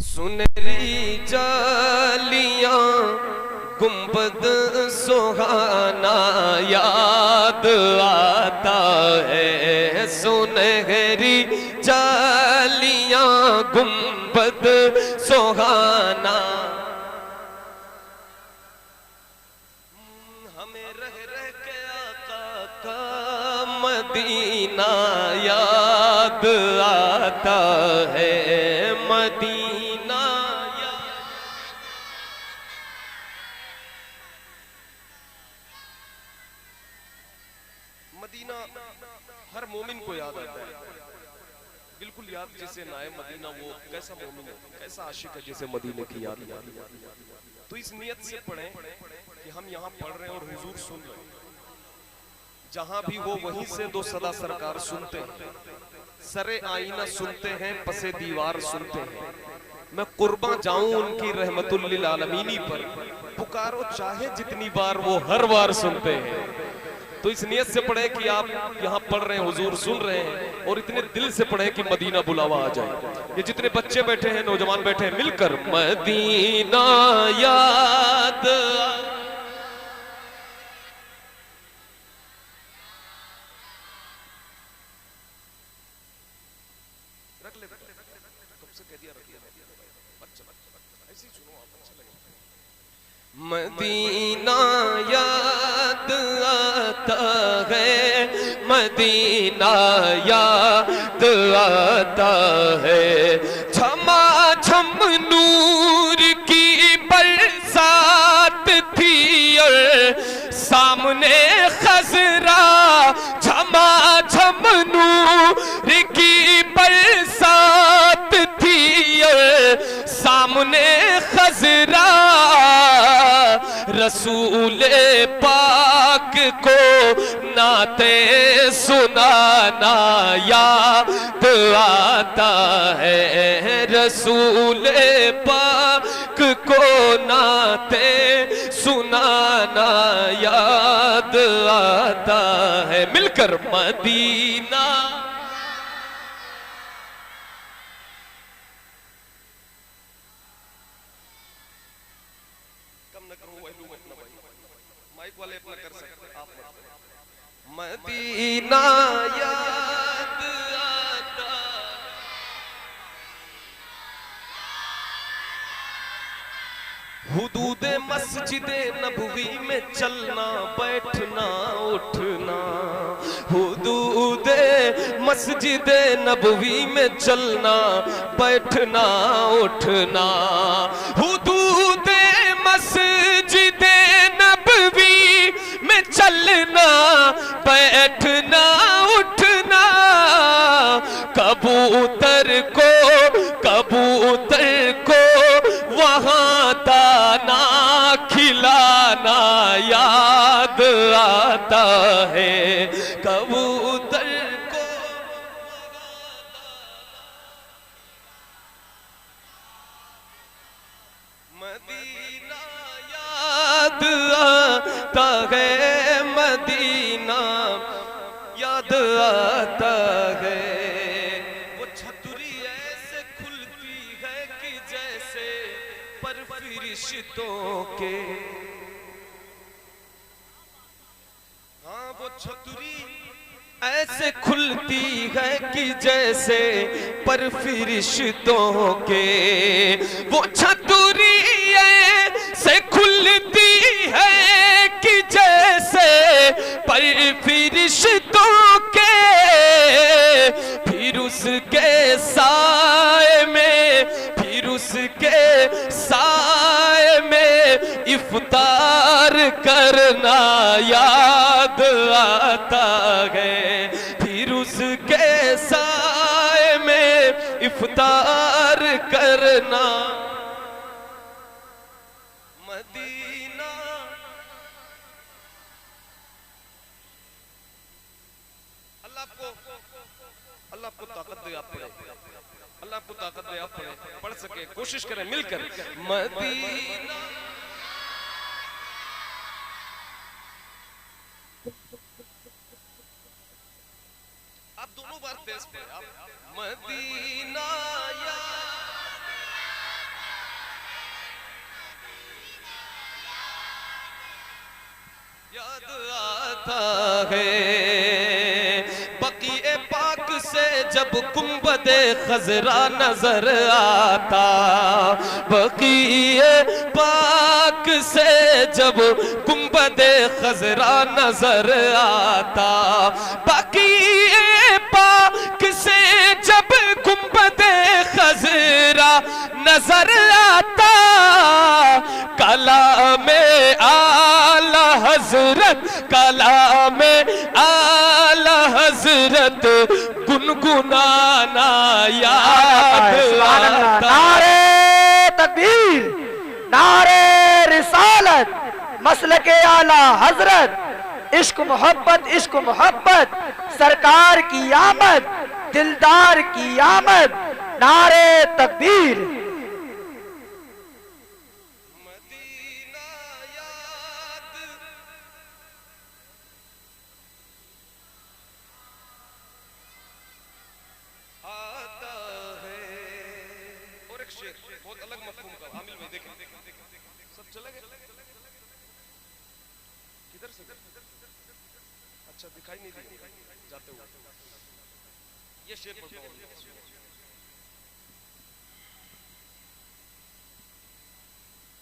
सुनहरी जालियां गुंबद सुहाना याद आता है। सुनहरी जालियां गुंबद सुहाना हमें रह रह के आका का मदीना याद आता है। मदीना मदीना हर मोमिन को याद आता है, बिल्कुल याद जैसे ना आए मदीना। वो कैसा मोमिन है, कैसा आशिक है जिसे मदीने की याद याद। तो इस नियत से पढ़ें कि हम यहाँ पढ़ रहे हैं और हुजूर सुन रहे हैं। जहां भी हो वहीं से दो सदा सरकार सुनते हैं, सरे आईना सुनते हैं, पसे दीवार सुनते हैं। मैं कुर्बा जाऊं उनकी रहमतुल लिल आलमीनी पर, पुकारो चाहे जितनी बार वो हर बार सुनते हैं। तो इस नियत से पढ़े कि आप यहाँ पढ़ रहे हैं, हुजूर सुन रहे हैं, और इतने दिल से पढ़े कि मदीना बुलावा आ जाए। ये जितने बच्चे बैठे हैं, नौजवान बैठे हैं, मिलकर मदीना याद रख ले, कब से कह दिया रख लिया, ऐसे ही सुनो आप, अच्छा लगेगा। मदीना याद आता है, मदीना याद आता है। झमा झम नूर की बरसात थी और सामने खजरा। झमा झम नूर की बरसात थी और सामने खजरा। रसूले पाक को नाते सुनाना याद आता है। रसूले पाक को नाते सुनाना याद आता है। मिलकर मदीना माइक वाले अपना कर सकते, आप मदीना याद आता। हुदूदे मस्जिदे नबवी में चलना बैठना उठना। हुदूदे मस्जिदे नबवी में चलना बैठना उठना। हुदूदे मस्जिदे नबवी में चलना बैठना उठना। कबूतर को वहां दाना खिलाना याद आता है। कबूतर को मदीना याद आता है। मदीना याद आता है। वो छतरी ऐसे खुलती है कि जैसे पर फरिश्तों के। हाँ, वो छतरी ऐसे खुलती है कि जैसे पर फरिश्तों के। वो छतरी ऐसे खुलती है कि जैसे पर फरिश्तों के। फिर उसके साए में इफ्तार करना याद आता है। फिर उसके साए में इफ्तार करना। मदीना अल्लाह आपको ताकत दे, आप पढ़े। अल्लाह आपको ताकत दे, आप पढ़ सके, कोशिश करें मिलकर। मदीना आप दोनों बार तेज पे आप। मदीना याद याद आता है बकीए पाक से जब गुंबदे खजरा नजर आता, बकीए पाक से जब गुंबदे खजरा नजर आता, बकीए पाक से जब गुंबदे खजरा नजर आता, कलामे आला हजरत, कलामे आला हजरत गुनगुनाना याद आता। नारे तकबीर, नारे रिसालत, मसलके आला हजरत, इश्क मोहब्बत, सरकार की आमद, दिलदार की आमद, नारे तकबीर। बहुत अलग मफहूम का आमिल भाई देखें सब चले गए किधर से? अच्छा दिखाई नहीं दिया जाते हुए। ये शेर पढ़ता हूं।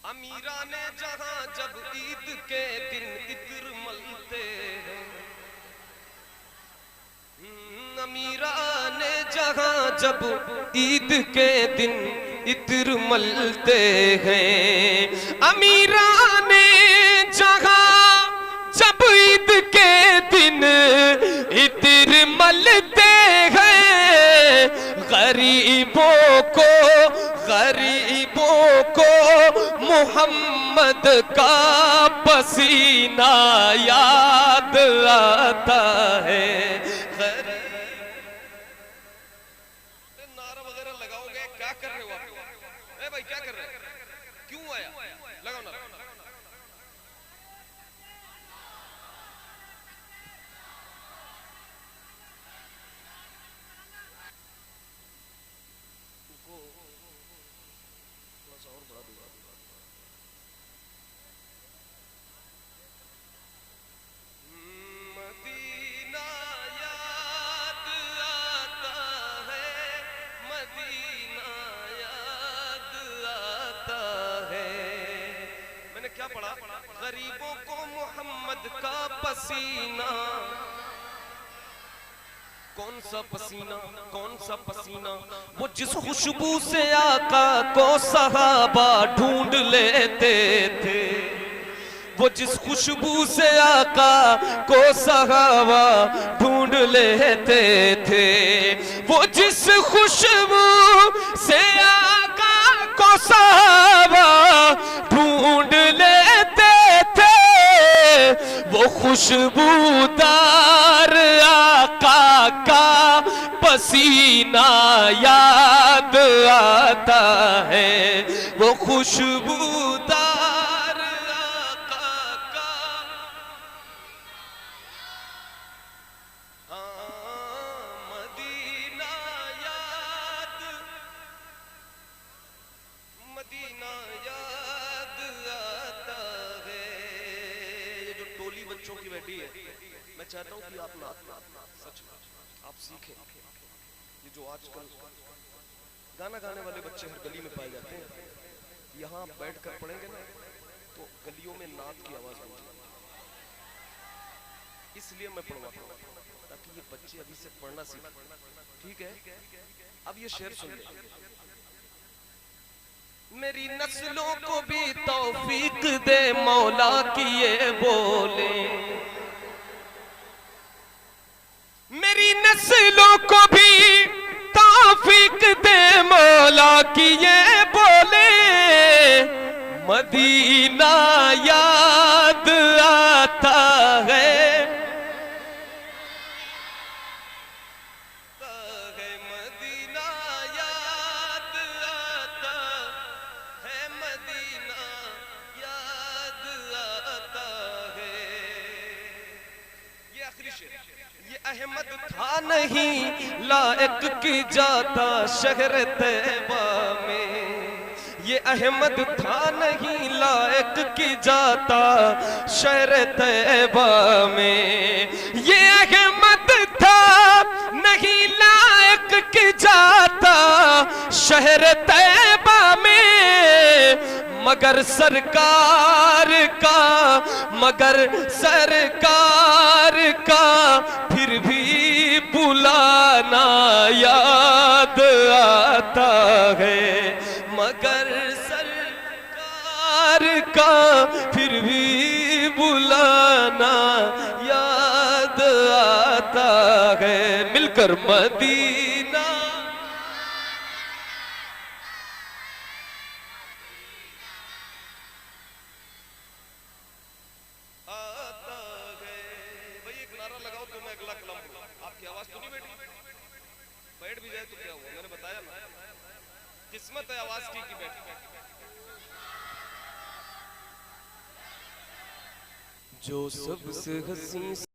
अमीरा ने जहां जब ईद के दिन इत्र मलते हैं, अमीरा ने जहां जब ईद के दिन इत्र मलते हैं, अमीरा ने जहां जब ईद के दिन इत्र मलते हैं, गरीबों को मोहम्मद का पसीना याद आता है। नारा वगैरह लगाओगे, क्या कर रहे हो आप? ए भाई क्या कर रहे हैं? क्यों आया? लगाओ ना। क्या पढ़ा? गरीबों को मोहम्मद का पसीना। कौन सा पसीना? कौन सा पसीना? वो जिस खुशबू से आका को सहाबा ढूंढ लेते थे, वो जिस खुशबू से आका को सहाबा ढूंढ लेते थे, वो जिस खुशबू से आका को सहाबा ढूंढ लेते थे, वो खुशबूदार आका का पसीना याद आता है, वो खुशबूदार आका का। मदीना याद आता है। ये जो टोली बच्चों की बैठी है, मैं चाहता हूँ कि आप ना सच आप सीखें। ये जो आजकल गाना गाने वाले बच्चे हर गली में पाए जाते हैं, यहाँ आप बैठ कर पढ़ेंगे ना तो गलियों में नात की आवाज होगी। इसलिए मैं पढ़वाता हूँ ताकि ये बच्चे अभी से पढ़ना सीखें। ठीक है, अब ये शेर सुन ले। मेरी नस्लों को भी तौफीक दे मौला की ये बोले, मेरी नस्लों को भी तौफीक दे मौला की ये बोले, मदीना याद आता है, मदीना याद आता है, मदीना याद आता है। ये आखिरी शेर। ये अहमद था नहीं लायक की जाता शहर तैबा में, ये अहमद था नहीं लायक कि जाता शहर तैबा में, ये अहमद था नहीं लायक कि जाता शहर तैबा में, मगर सरकार का फिर भी बुलाना याद आता है, मगर सरकार का फिर भी बुलाना याद आता है। मिलकर मदीना अगला कलम आपकी आवाज तो नहीं बैठी, बैठ भी जाए तो क्या हुआ, मैंने बताया ना, किस्मत है आवाज की बैठी। जो सबसे हसीन